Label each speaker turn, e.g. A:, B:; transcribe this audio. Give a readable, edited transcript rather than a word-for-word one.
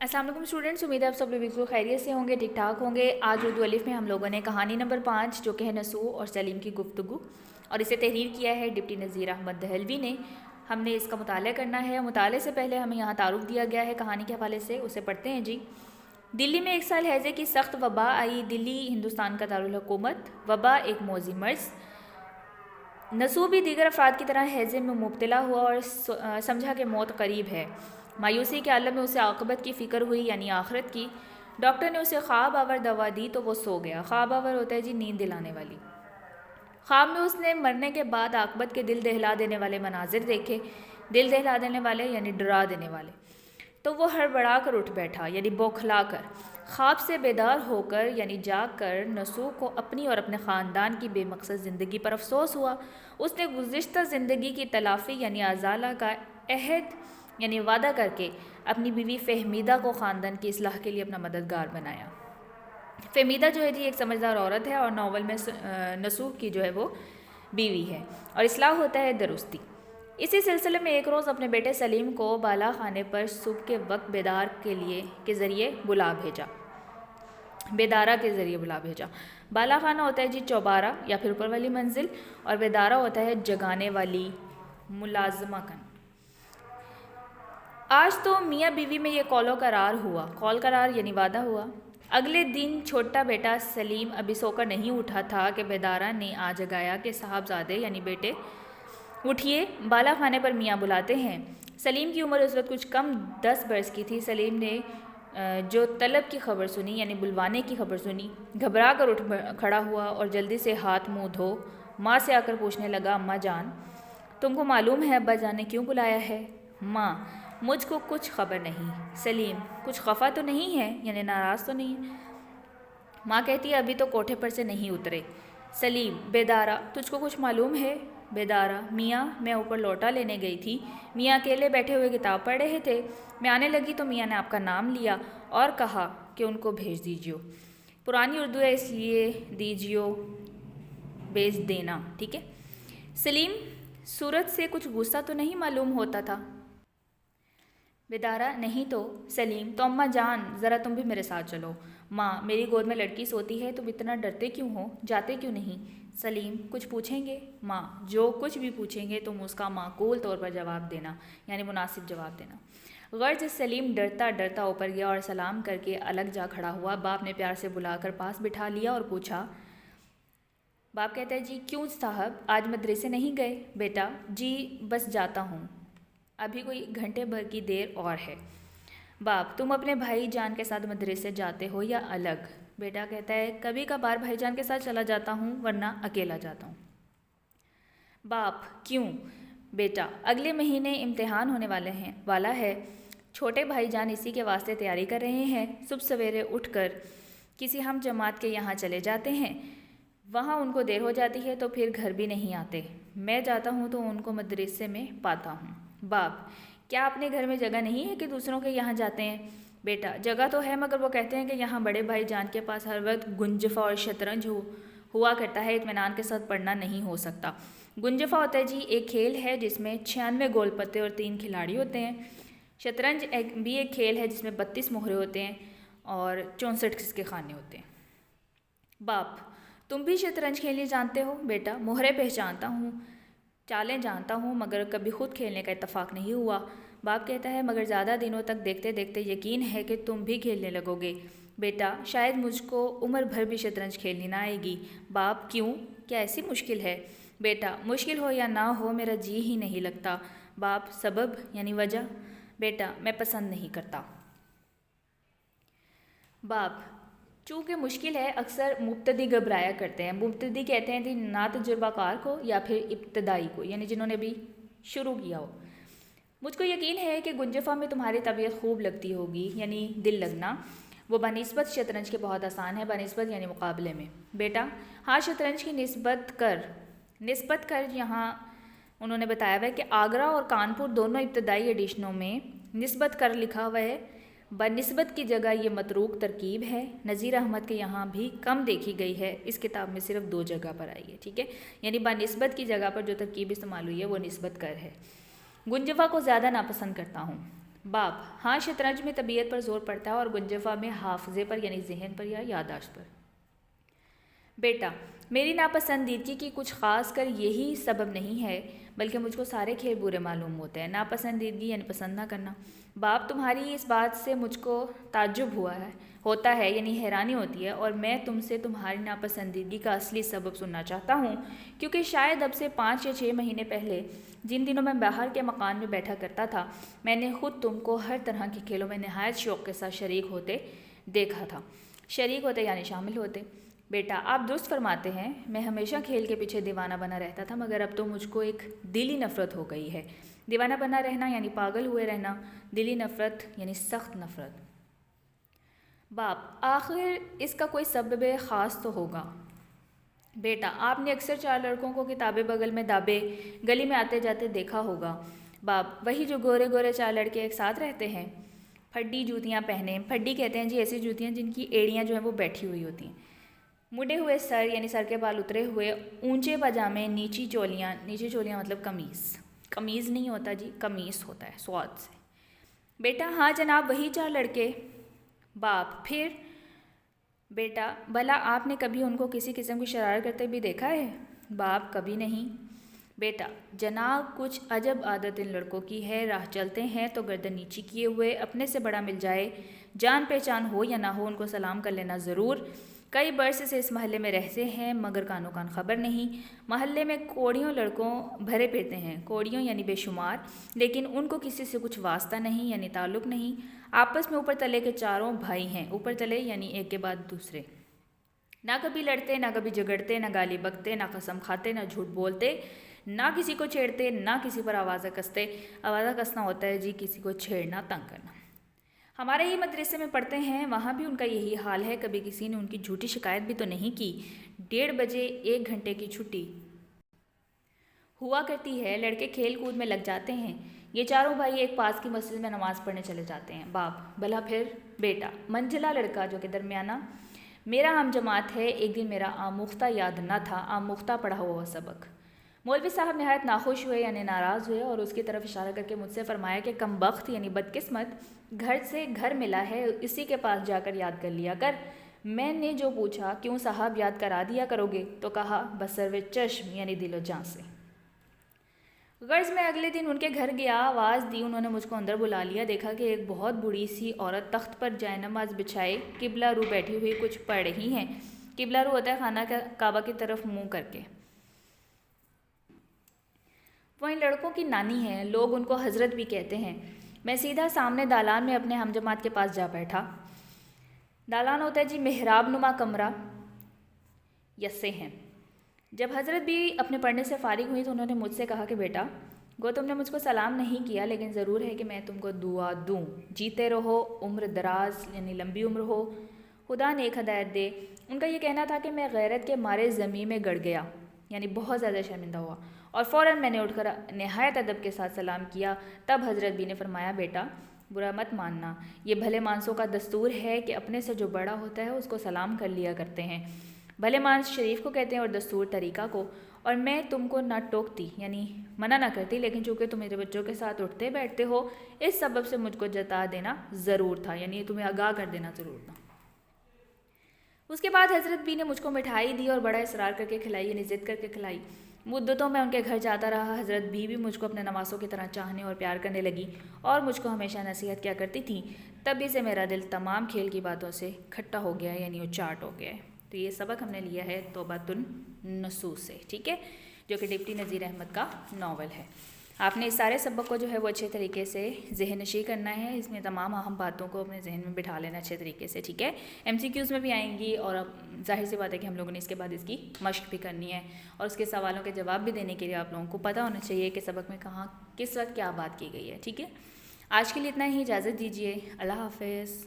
A: السلام علیکم اسٹوڈنٹس، امید ہے آپ سب لوگ بالکل خیریت سے ہوں گے، ٹھیک ٹھاک ہوں گے۔ آج اردو الف میں ہم لوگوں نے کہانی نمبر 5 جو کہ ہے نسو اور سلیم کی گفتگو، اور اسے تحریر کیا ہے ڈپٹی نذیر احمد دہلوی نے۔ ہم نے اس کا مطالعہ کرنا ہے۔ مطالعے سے پہلے ہمیں یہاں تعارف دیا گیا ہے کہانی کے حوالے سے، اسے پڑھتے ہیں جی۔ دلی میں ایک سال ہیضے کی سخت وبا آئی۔ دلی ہندوستان کا دارالحکومت۔ وبا ایک موذی مرض۔ نسو بھی دیگر افراد کی طرح ہیضے میں مبتلا ہوا اور سمجھا کہ موت قریب ہے۔ مایوسی کے عالم میں اسے عاقبت کی فکر ہوئی، یعنی آخرت کی۔ ڈاکٹر نے اسے خواب آور دوا دی تو وہ سو گیا۔ خواب آور ہوتا ہے جی نیند دلانے والی۔ خواب میں اس نے مرنے کے بعد عاقبت کے دل دہلا دینے والے مناظر دیکھے۔ دل دہلا دینے والے یعنی ڈرا دینے والے۔ تو وہ ہڑبڑا کر اٹھ بیٹھا، یعنی بوکھلا کر۔ خواب سے بیدار ہو کر یعنی جاگ کر نسو کو اپنی اور اپنے خاندان کی بے مقصد زندگی پر افسوس ہوا۔ اس نے گزشتہ زندگی کی تلافی یعنی ازالہ کا عہد یعنی وعدہ کر کے اپنی بیوی فہمیدہ کو خاندان کی اصلاح کے لیے اپنا مددگار بنایا۔ فہمیدہ جو ہے جی ایک سمجھدار عورت ہے، اور ناول میں نسو کی جو ہے وہ بیوی ہے، اور اصلاح ہوتا ہے درستی۔ اسی سلسلے میں ایک روز اپنے بیٹے سلیم کو بالا خانے پر صبح کے وقت کے ذریعے بلا بھیجا۔ بیدارہ کے ذریعے بلا بھیجا۔ بالا خانہ ہوتا ہے جی چوبارہ یا پھر اوپر والی منزل، اور بیدارہ ہوتا ہے جگانے والی، ملازمہ کن۔ آج تو میاں بیوی میں یہ قول و قرار ہوا۔ قول قرار یعنی وعدہ ہوا۔ اگلے دن چھوٹا بیٹا سلیم ابھی سو کر نہیں اٹھا تھا کہ بیدارہ نے آ جگایا کہ صاحبزادے یعنی بیٹے اٹھیے، بالا خانے پر میاں بلاتے ہیں۔ سلیم کی عمر اس وقت کچھ کم 10 برس کی تھی۔ سلیم نے جو طلب کی خبر سنی یعنی بلوانے کی خبر سنی، گھبرا کر اٹھ کھڑا ہوا اور جلدی سے ہاتھ منہ دھو ماں سے آ کر پوچھنے لگا، اماں جان تم کو معلوم ہے ابا جان نے کیوں بلایا ہے؟ ماں، مجھ کو کچھ خبر نہیں۔ سلیم، کچھ خفا تو نہیں ہے یعنی ناراض تو نہیں ہے؟ ماں کہتی ہے ابھی تو کوٹھے پر سے نہیں اترے۔ سلیم، بیدارہ تجھ کو کچھ معلوم ہے؟ بیدارہ، میاں میں اوپر لوٹا لینے گئی تھی، میاں اکیلے بیٹھے ہوئے کتاب پڑھ رہے تھے، میں آنے لگی تو میاں نے آپ کا نام لیا اور کہا کہ ان کو بھیج دیجیو۔ پرانی اردو ہے اس لیے دیجیو بھیج دینا، ٹھیک ہے۔ سلیم، صورت سے کچھ غصہ تو نہیں معلوم ہوتا تھا؟ بیدارہ، نہیں تو۔ سلیم، تو اماں جان ذرا تم بھی میرے ساتھ چلو۔ ماں، میری گود میں لڑکی سوتی ہے، تم اتنا ڈرتے کیوں ہو؟ جاتے کیوں نہیں؟ سلیم، کچھ پوچھیں گے؟ ماں، جو کچھ بھی پوچھیں گے تم اس کا معقول طور پر جواب دینا، یعنی مناسب جواب دینا۔ غرض سلیم ڈرتا ڈرتا اوپر گیا اور سلام کر کے الگ جا کھڑا ہوا۔ باپ نے پیار سے بلا کر پاس بٹھا لیا اور پوچھا۔ باپ کہتا ہے جی کیوں صاحب آج مدرسے نہیں گئے؟ بیٹا، جی بس جاتا ہوں، ابھی کوئی گھنٹے بھر کی دیر اور ہے۔ باپ، تم اپنے بھائی جان کے ساتھ مدرسے جاتے ہو یا الگ؟ بیٹا کہتا ہے کبھی کبھار بھائی جان کے ساتھ چلا جاتا ہوں ورنہ اکیلا جاتا ہوں۔ باپ، کیوں؟ بیٹا، اگلے مہینے امتحان ہونے والا ہے، چھوٹے بھائی جان اسی کے واسطے تیاری کر رہے ہیں۔ صبح سویرے اٹھ کر کسی ہم جماعت کے یہاں چلے جاتے ہیں، وہاں ان کو دیر ہو جاتی ہے تو پھر گھر بھی نہیں آتے، میں جاتا ہوں تو ان کو مدرسے میں پاتا ہوں۔ باپ، کیا اپنے گھر میں جگہ نہیں ہے کہ دوسروں کے یہاں جاتے ہیں؟ بیٹا، جگہ تو ہے مگر وہ کہتے ہیں کہ یہاں بڑے بھائی جان کے پاس ہر وقت گنجفہ اور شطرنج ہوا کرتا ہے، اطمینان کے ساتھ پڑھنا نہیں ہو سکتا۔ گنجفہ ہوتا ہے جی ایک کھیل ہے جس میں 96 گول پتے اور 3 کھلاڑی ہوتے ہیں۔ شطرنج بھی ایک کھیل ہے جس میں 32 مہرے ہوتے ہیں اور 64 کے خانے ہوتے ہیں۔ باپ، تم بھی شطرنج کھیلنے جانتے ہو؟ بیٹا، مہرے پہچانتا ہوں، چالیں جانتا ہوں، مگر کبھی خود کھیلنے کا اتفاق نہیں ہوا۔ باپ کہتا ہے مگر زیادہ دنوں تک دیکھتے دیکھتے یقین ہے کہ تم بھی کھیلنے لگو گے۔ بیٹا، شاید مجھ کو عمر بھر بھی شطرنج کھیلنی نہ آئے گی۔ باپ، کیوں؟ کیا ایسی مشکل ہے؟ بیٹا، مشکل ہو یا نہ ہو میرا جی ہی نہیں لگتا۔ باپ، سبب یعنی وجہ؟ بیٹا، میں پسند نہیں کرتا۔ باپ، چونکہ مشکل ہے اکثر مبتدی گھبرایا کرتے ہیں۔ مبتدی کہتے ہیں نا تجربہ کار کو یا پھر ابتدائی کو، یعنی جنہوں نے بھی شروع کیا ہو۔ مجھ کو یقین ہے کہ گنجفہ میں تمہاری طبیعت خوب لگتی ہوگی، یعنی دل لگنا، وہ بنسبت شطرنج کے بہت آسان ہے۔ بنسبت یعنی مقابلے میں۔ بیٹا، ہاں شطرنج کی نسبت کر یہاں انہوں نے بتایا ہوا ہے کہ آگرہ اور کانپور دونوں ابتدائی ایڈیشنوں میں نسبت کر لکھا ہوا ہے۔ بنسبت کی جگہ یہ متروک ترکیب ہے، نذیر احمد کے یہاں بھی کم دیکھی گئی ہے، اس کتاب میں صرف 2 جگہ پر آئی ہے، ٹھیک ہے۔ یعنی بنسبت کی جگہ پر جو ترکیب استعمال ہوئی ہے وہ نسبت کر ہے۔ گنجفہ کو زیادہ ناپسند کرتا ہوں۔ باپ ہاں، شطرنج میں طبیعت پر زور پڑتا ہے اور گنجفہ میں حافظے پر یعنی ذہن پر یا یادداشت پر۔ بیٹا میری ناپسندیدگی کی کچھ خاص کر یہی سبب نہیں ہے، بلکہ مجھ کو سارے کھیل برے معلوم ہوتے ہیں۔ ناپسندیدگی یعنی پسند نہ کرنا۔ باپ تمہاری اس بات سے مجھ کو تعجب ہوتا ہے یعنی حیرانی ہوتی ہے، اور میں تم سے تمہاری ناپسندیدگی کا اصلی سبب سننا چاہتا ہوں، کیونکہ شاید اب سے 5 یا 6 مہینے پہلے جن دنوں میں باہر کے مکان میں بیٹھا کرتا تھا، میں نے خود تم کو ہر طرح کے کھیلوں میں نہایت شوق کے ساتھ شریک ہوتے دیکھا تھا۔ شریک ہوتے یعنی شامل ہوتے۔ بیٹا آپ درست فرماتے ہیں، میں ہمیشہ کھیل کے پیچھے دیوانہ بنا رہتا تھا، مگر اب تو مجھ کو ایک دلی نفرت ہو گئی ہے۔ دیوانہ بنا رہنا یعنی پاگل ہوئے رہنا، دلی نفرت یعنی سخت نفرت۔ باپ آخر اس کا کوئی سبب خاص تو ہوگا۔ بیٹا آپ نے اکثر 4 لڑکوں کو کتابیں بغل میں دابے گلی میں آتے جاتے دیکھا ہوگا۔ باپ وہی جو گورے گورے 4 لڑکے ایک ساتھ رہتے ہیں، پھڈی جوتیاں پہنے۔ پھڈی کہتے ہیں جی ایسی جوتیاں جن کی ایڑیاں جو ہیں وہ بیٹھی ہوئی ہوتی ہیں، مڈے ہوئے سر یعنی سر کے بال اترے ہوئے، اونچے پاجامے، نیچی چولیاں مطلب قمیض نہیں ہوتا جی، قمیص ہوتا ہے سواد سے۔ بیٹا ہاں جناب وہی 4 لڑکے۔ باپ پھر؟ بیٹا بھلا آپ نے کبھی ان کو کسی قسم کی شرارت کرتے بھی دیکھا ہے؟ باپ کبھی نہیں۔ بیٹا جناب کچھ عجب عادت ان لڑکوں کی ہے، راہ چلتے ہیں تو گردن نیچی کیے ہوئے، اپنے سے بڑا مل جائے، جان پہچان ہو یا نہ ہو، ان کو سلام کر لینا ضرور۔ کئی برس سے اس محلے میں رہتے ہیں مگر کانوں کان خبر نہیں۔ محلے میں کوڑیوں لڑکوں بھرے پھرتے ہیں، کوڑیوں یعنی بے شمار، لیکن ان کو کسی سے کچھ واسطہ نہیں یعنی تعلق نہیں۔ آپس میں اوپر تلے کے 4 بھائی ہیں، اوپر تلے یعنی ایک کے بعد دوسرے، نہ کبھی لڑتے، نہ کبھی جھگڑتے، نہ گالی بکتے، نہ قسم کھاتے، نہ جھوٹ بولتے، نہ کسی کو چھیڑتے، نہ کسی پر آوازہ کستے۔ آوازہ کسنا ہوتا ہے جی کسی کو چھیڑنا، تنگ کرنا۔ ہمارے ہی مدرسے میں پڑھتے ہیں، وہاں بھی ان کا یہی حال ہے، کبھی کسی نے ان کی جھوٹی شکایت بھی تو نہیں کی۔ 1:30 بجے 1 گھنٹے کی چھٹی ہوا کرتی ہے، لڑکے کھیل کود میں لگ جاتے ہیں، یہ 4 بھائی ایک پاس کی مسجد میں نماز پڑھنے چلے جاتے ہیں۔ باپ بھلا پھر؟ بیٹا منجھلا لڑکا جو کہ درمیانہ میرا ہم جماعت ہے، ایک دن میرا آموختہ یاد نہ تھا، آموختہ پڑھا ہوا سبق۔ مولوی صاحب نہایت ناخوش ہوئے یعنی ناراض ہوئے، اور اس کی طرف اشارہ کر کے مجھ سے فرمایا کہ کم بخت یعنی بدقسمت، گھر سے گھر ملا ہے، اسی کے پاس جا کر یاد کر لیا کر۔ میں نے جو پوچھا کیوں صاحب یاد کرا دیا کرو گے، تو کہا بسرو چشم یعنی دل و جان سے۔ غرض میں اگلے دن ان کے گھر گیا، آواز دی، انہوں نے مجھ کو اندر بلا لیا، دیکھا کہ ایک بہت بوڑھی سی عورت تخت پر جائے نماز بچھائے قبلہ رو بیٹھی ہوئی کچھ پڑھ رہی ہیں۔ قبلہ رو ہوتا ہے خانہ کعبہ کی طرف منہ کر کے۔ وہ ان لڑکوں کی نانی ہیں، لوگ ان کو حضرت بھی کہتے ہیں۔ میں سیدھا سامنے دالان میں اپنے ہم جماعت کے پاس جا بیٹھا۔ دالان ہوتا ہے جی محراب نما کمرہ، یسے ہیں۔ جب حضرت بھی اپنے پڑھنے سے فارغ ہوئی تو انہوں نے مجھ سے کہا کہ بیٹا گو تم نے مجھ کو سلام نہیں کیا، لیکن ضرور ہے کہ میں تم کو دعا دوں، جیتے رہو، عمر دراز یعنی لمبی عمر ہو، خدا نیک ہدایت دے۔ ان کا یہ کہنا تھا کہ میں غیرت کے مارے زمین میں گڑ گیا یعنی بہت زیادہ شرمندہ ہوا، اور فوراً میں نے اٹھ کر نہایت ادب کے ساتھ سلام کیا۔ تب حضرت بھی نے فرمایا بیٹا برا مت ماننا، یہ بھلے مانسوں کا دستور ہے کہ اپنے سے جو بڑا ہوتا ہے اس کو سلام کر لیا کرتے ہیں۔ بھلے مانس شریف کو کہتے ہیں اور دستور طریقہ کو، اور میں تم کو نہ ٹوکتی یعنی منع نہ کرتی، لیکن چونکہ تم میرے بچوں کے ساتھ اٹھتے بیٹھتے ہو، اس سبب سے مجھ کو جتا دینا ضرور تھا یعنی تمہیں آگاہ کر دینا ضرور تھا۔ اس کے بعد حضرت بھی نے مجھ کو مٹھائی دی اور بڑا اصرار کر کے کھلائی یعنی ضد کر کے کھلائی۔ مدتوں میں ان کے گھر جاتا رہا۔ حضرت بھی مجھ کو اپنے نواسوں کی طرح چاہنے اور پیار کرنے لگی اور مجھ کو ہمیشہ نصیحت کیا کرتی تھیں۔ تبھی سے میرا دل تمام کھیل کی باتوں سے کھٹا ہو گیا ہے یعنی اچاٹ ہو گیا ہے۔ تو یہ سبق ہم نے لیا ہے توبۃ النصوص سے، ٹھیک ہے، جو کہ ڈپٹی نذیر احمد کا ناول ہے۔ آپ نے اس سارے سبق کو جو ہے وہ اچھے طریقے سے ذہن نشی کرنا ہے، اس میں تمام اہم باتوں کو اپنے ذہن میں بٹھا لینا اچھے طریقے سے، ٹھیک ہے۔ MCQs میں بھی آئیں گی، اور اب ظاہر سی بات ہے کہ ہم لوگوں نے اس کے بعد اس کی مشق بھی کرنی ہے، اور اس کے سوالوں کے جواب بھی دینے کے لیے آپ لوگوں کو پتہ ہونا چاہیے کہ سبق میں کہاں کس وقت کیا بات کی گئی ہے، ٹھیک ہے۔ آج کے لیے اتنا ہی، اجازت دیجیے، اللہ حافظ۔